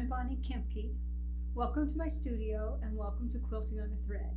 I'm Bonnie Kempke. Welcome to my studio and welcome to Quilting on a Thread.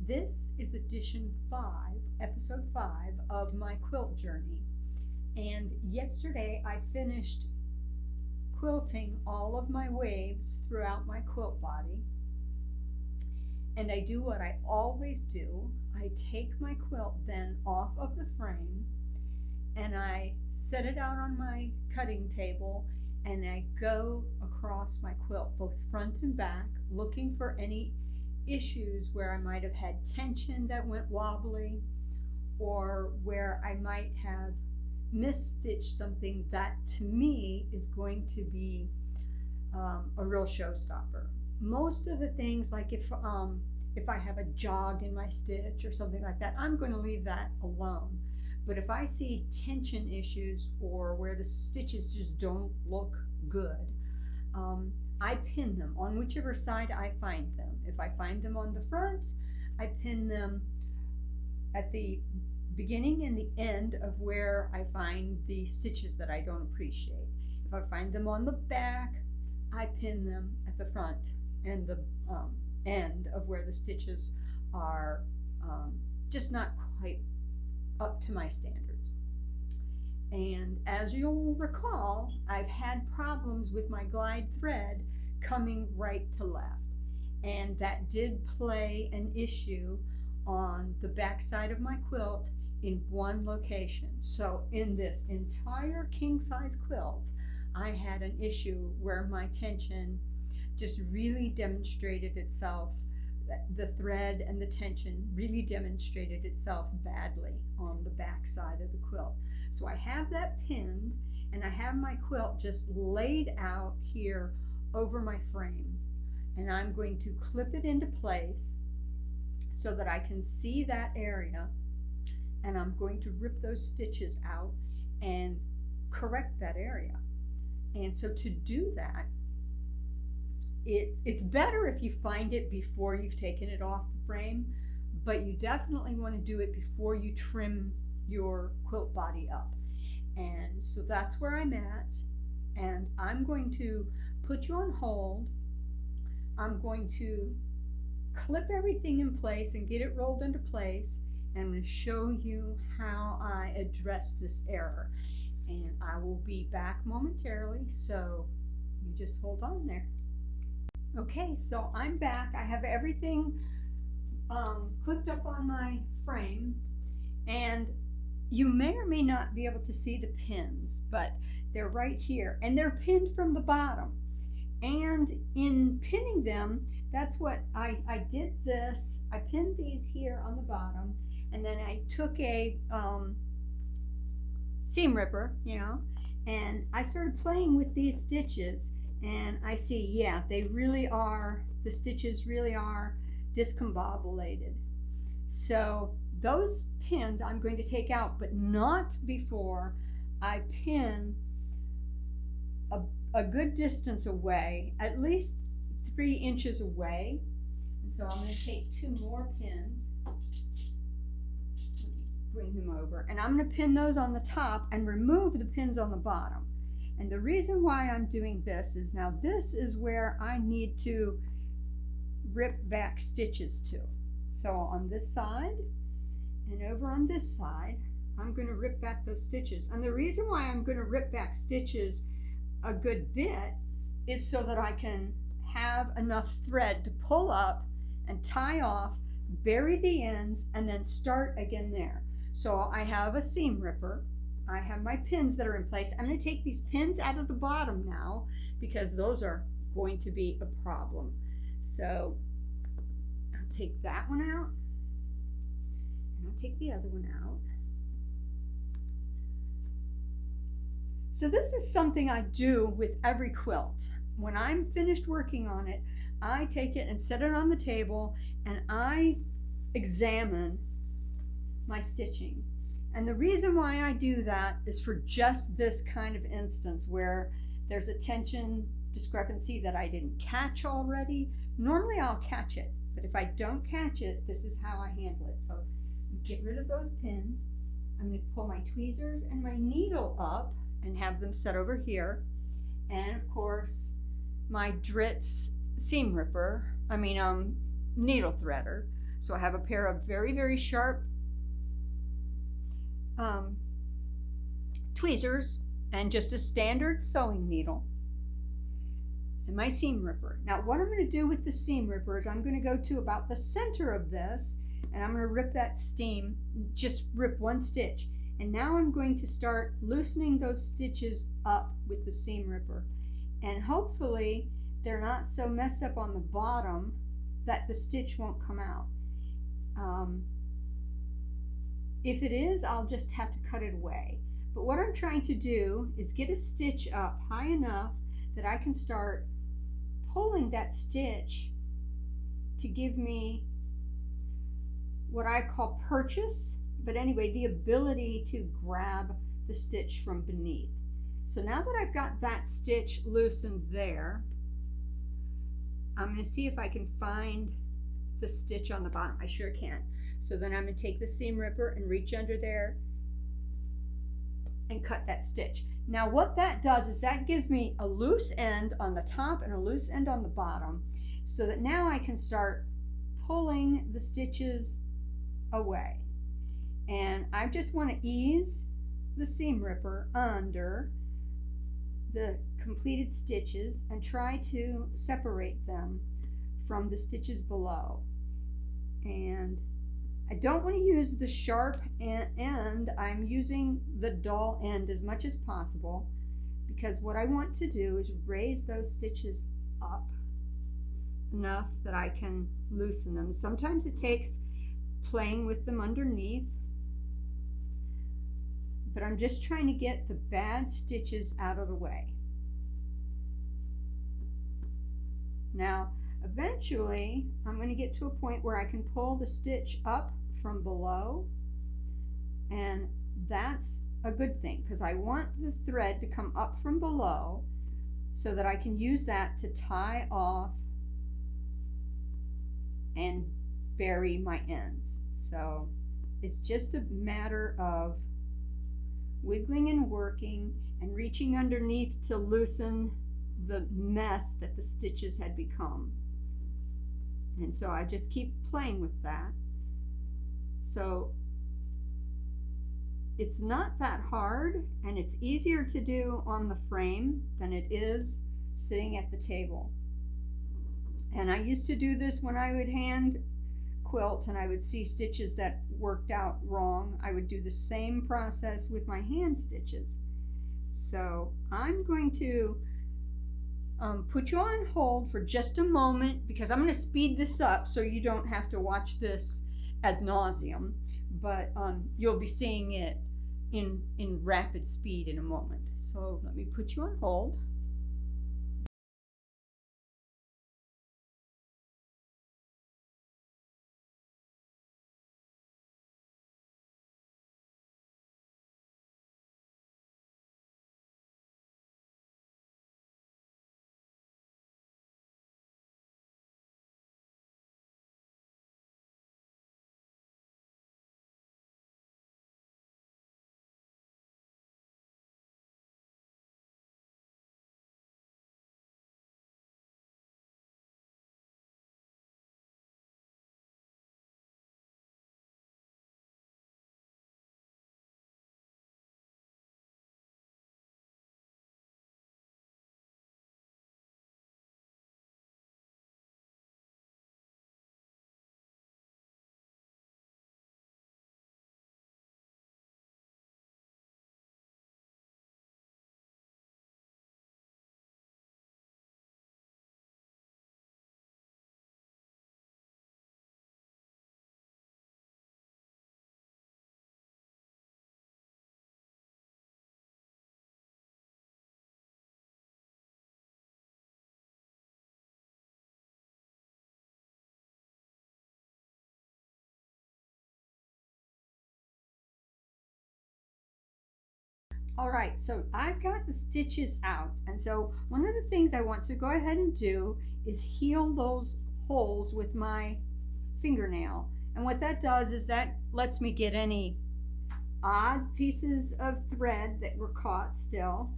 This is edition 5, episode 5 of my quilt journey. And yesterday I finished quilting all of my waves throughout my quilt body. And I do what I always do. I take my quilt then off of the frame and I set it out on my cutting table and I go across my quilt, both front and back, looking for any issues where I might have had tension that went wobbly, or where I might have misstitched something that to me is going to be a real showstopper. Most of the things, like if I have a jog in my stitch or something like that, I'm going to leave that alone. But if I see tension issues or where the stitches just don't look good, I pin them on whichever side I find them. If I find them on the front, I pin them at the beginning and the end of where I find the stitches that I don't appreciate. If I find them on the back, I pin them at the front and the end of where the stitches are just not quite up to my standards. And as you'll recall, I've had problems with my glide thread coming right to left, and that did play an issue on the back side of my quilt in one location. So in this entire king size quilt, I had an issue where my tension just really demonstrated itself. The thread and the tension really demonstrated itself badly on the back side of the quilt. So I have that pinned and I have my quilt just laid out here over my frame, and I'm going to clip it into place so that I can see that area, and I'm going to rip those stitches out and correct that area. And so to do that, it's better if you find it before you've taken it off the frame, but you definitely want to do it before you trim your quilt body up. And so that's where I'm at, and I'm going to put you on hold. I'm going to clip everything in place and get it rolled into place, and I'm going to show you how I address this error. And I will be back momentarily, so you just hold on there. Okay, so I'm back. I have everything clipped up on my frame, and you may or may not be able to see the pins, but they're right here, and they're pinned from the bottom. And in pinning them, that's what I did this. I pinned these here on the bottom, and then I took a seam ripper, and I started playing with these stitches. And I see, yeah, the stitches really are discombobulated. So those pins I'm going to take out, but not before I pin a good distance away, at least 3 inches away. And so I'm going to take 2 more pins, bring them over, and I'm going to pin those on the top and remove the pins on the bottom. And the reason why I'm doing this is now this is where I need to rip back stitches to. So on this side and over on this side, I'm going to rip back those stitches. And the reason why I'm going to rip back stitches a good bit is so that I can have enough thread to pull up and tie off, bury the ends, and then start again there. So I have a seam ripper. I have my pins that are in place. I'm going to take these pins out of the bottom now because those are going to be a problem. So I'll take that one out, and I'll take the other one out. So this is something I do with every quilt. When I'm finished working on it, I take it and set it on the table and I examine my stitching. And the reason why I do that is for just this kind of instance where there's a tension discrepancy that I didn't catch already. Normally I'll catch it, but if I don't catch it, this is how I handle it. So get rid of those pins. I'm going to pull my tweezers and my needle up and have them set over here. And of course, my Dritz seam ripper, needle threader. So I have a pair of very, very sharp tweezers and just a standard sewing needle and my seam ripper. Now what I'm going to do with the seam ripper is I'm going to go to about the center of this and I'm going to rip that seam, just rip one stitch. And now I'm going to start loosening those stitches up with the seam ripper. And hopefully they're not so messed up on the bottom that the stitch won't come out. If it is, I'll just have to cut it away. But what I'm trying to do is get a stitch up high enough that I can start pulling that stitch to give me what I call purchase, but anyway, the ability to grab the stitch from beneath. So now that I've got that stitch loosened there, I'm going to see if I can find the stitch on the bottom. I sure can. So then I'm going to take the seam ripper and reach under there and cut that stitch. Now what that does is that gives me a loose end on the top and a loose end on the bottom, so that now I can start pulling the stitches away. And I just want to ease the seam ripper under the completed stitches and try to separate them from the stitches below. And I don't want to use the sharp end. I'm using the dull end as much as possible, because what I want to do is raise those stitches up enough that I can loosen them. Sometimes it takes playing with them underneath, but I'm just trying to get the bad stitches out of the way. Now eventually I'm going to get to a point where I can pull the stitch up from below, and that's a good thing because I want the thread to come up from below so that I can use that to tie off and bury my ends. So it's just a matter of wiggling and working and reaching underneath to loosen the mess that the stitches had become. And so I just keep playing with that. So it's not that hard, and it's easier to do on the frame than it is sitting at the table. And I used to do this when I would hand quilt and I would see stitches that worked out wrong. I would do the same process with my hand stitches. So I'm going to put you on hold for just a moment, because I'm going to speed this up so you don't have to watch this ad nauseum, but you'll be seeing it in rapid speed in a moment. So let me put you on hold. All right, so I've got the stitches out, and so one of the things I want to go ahead and do is heal those holes with my fingernail. And what that does is that lets me get any odd pieces of thread that were caught still,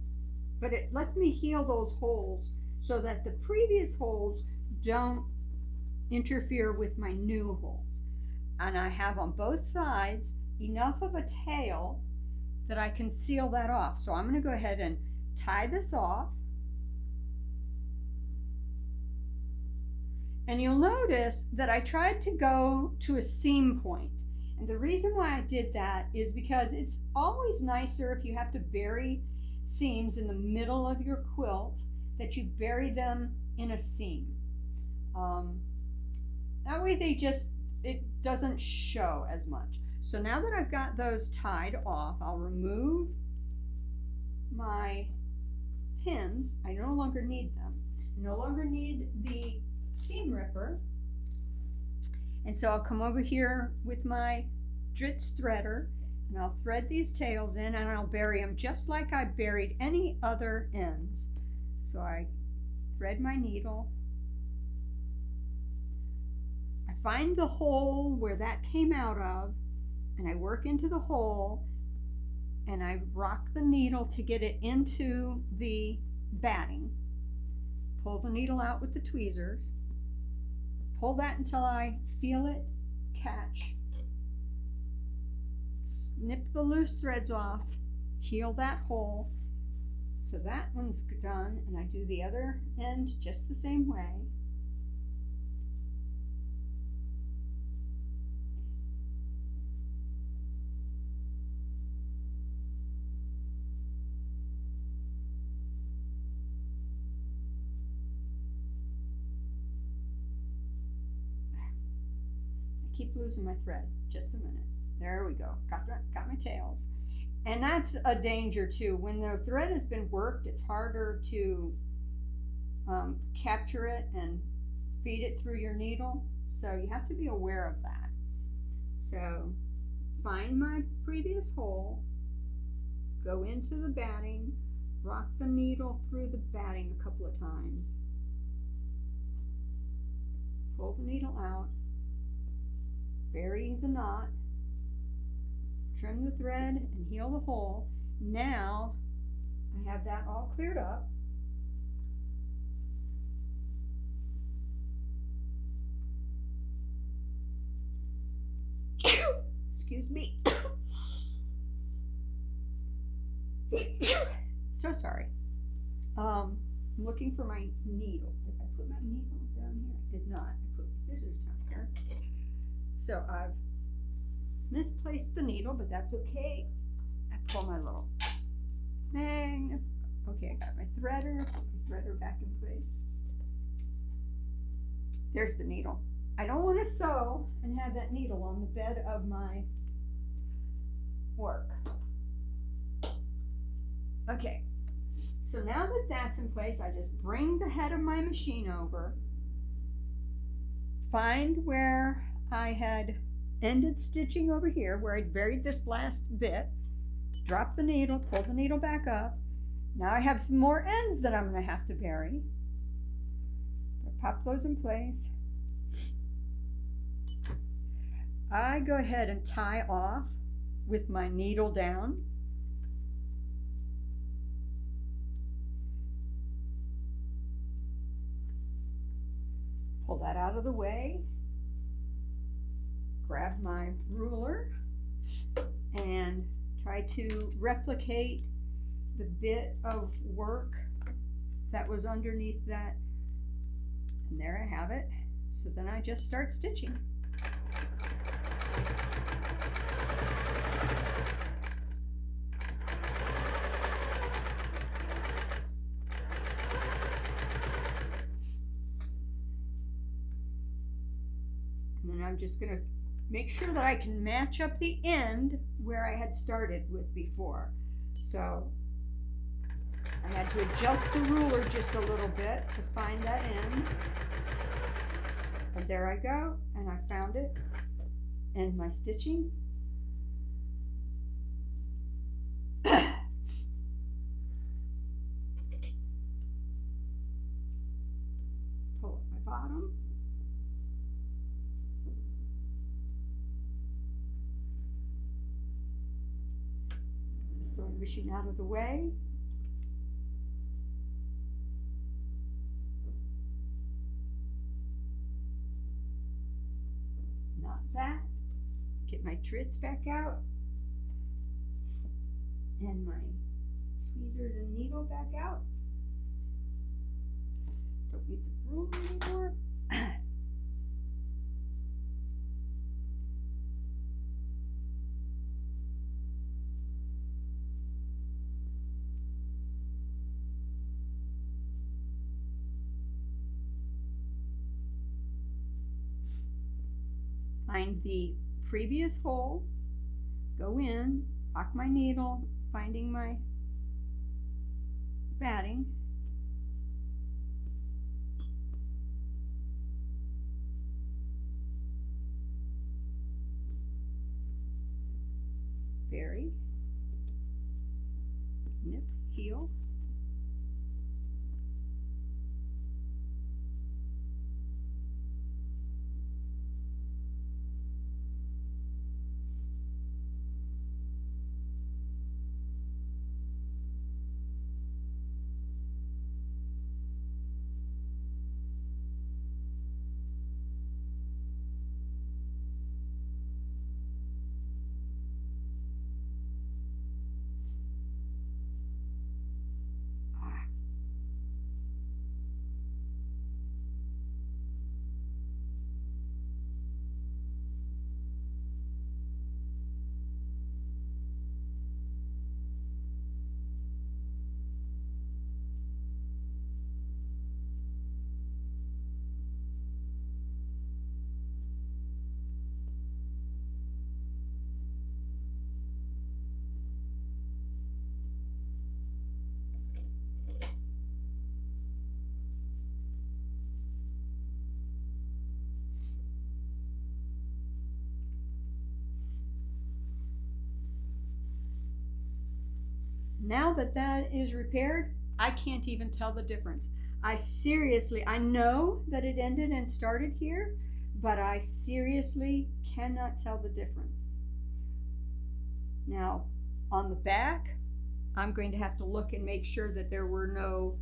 but it lets me heal those holes so that the previous holes don't interfere with my new holes. And I have on both sides enough of a tail that I can seal that off. So I'm going to go ahead and tie this off. And you'll notice that I tried to go to a seam point. And the reason why I did that is because it's always nicer if you have to bury seams in the middle of your quilt that you bury them in a seam. That way it doesn't show as much. So now that I've got those tied off, I'll remove my pins. I no longer need them. I no longer need the seam ripper. And so I'll come over here with my Dritz threader and I'll thread these tails in and I'll bury them just like I buried any other ends. So I thread my needle. I find the hole where that came out of and I work into the hole and I rock the needle to get it into the batting. Pull the needle out with the tweezers. Pull that until I feel it catch. Snip the loose threads off, heal that hole. So that one's done, and I do the other end just the same way. I keep losing my thread. Just a minute. There we go. Got my tails. And that's a danger too. When the thread has been worked, it's harder to capture it and feed it through your needle. So you have to be aware of that. So find my previous hole, go into the batting, rock the needle through the batting a couple of times, pull the needle out, bury the knot, trim the thread and heal the hole. Now I have that all cleared up. Excuse me. So sorry. I'm looking for my needle. Did I put my needle down here? I did not. I put scissors down here. So I've misplaced the needle, but that's okay. I pull my little thing. Okay, I got my threader. Put my threader back in place. There's the needle. I don't want to sew and have that needle on the bed of my work. Okay, so now that that's in place, I just bring the head of my machine over, find where I had ended stitching over here, where I'd buried this last bit, drop the needle, pull the needle back up. Now I have some more ends that I'm going to have to bury. I'll pop those in place. I go ahead and tie off with my needle down. Pull that out of the way. Grab my ruler and try to replicate the bit of work that was underneath that. And there I have it. So then I just start stitching. And then I'm just going to make sure that I can match up the end where I had started with before. So I had to adjust the ruler just a little bit to find that end. And there I go, and I found it. And my stitching. Pull up my bottom. Sewing machine out of the way. that. Get my trits back out. And my tweezers and needle back out. Don't need the broom anymore. Find the previous hole, go in, lock my needle, finding my batting. Bury, nip, heel. Now that that is repaired, I can't even tell the difference. I know that it ended and started here, but I seriously cannot tell the difference. Now, on the back, I'm going to have to look and make sure that there were no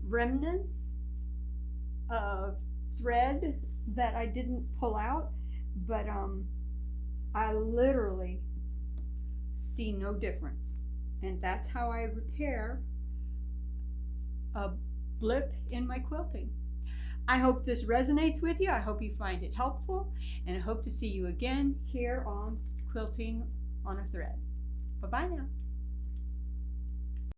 remnants of thread that I didn't pull out, but I literally see no difference. And that's how I repair a blip in my quilting. I hope this resonates with you. I hope you find it helpful, and I hope to see you again here on Quilting on a Thread. Bye-bye now.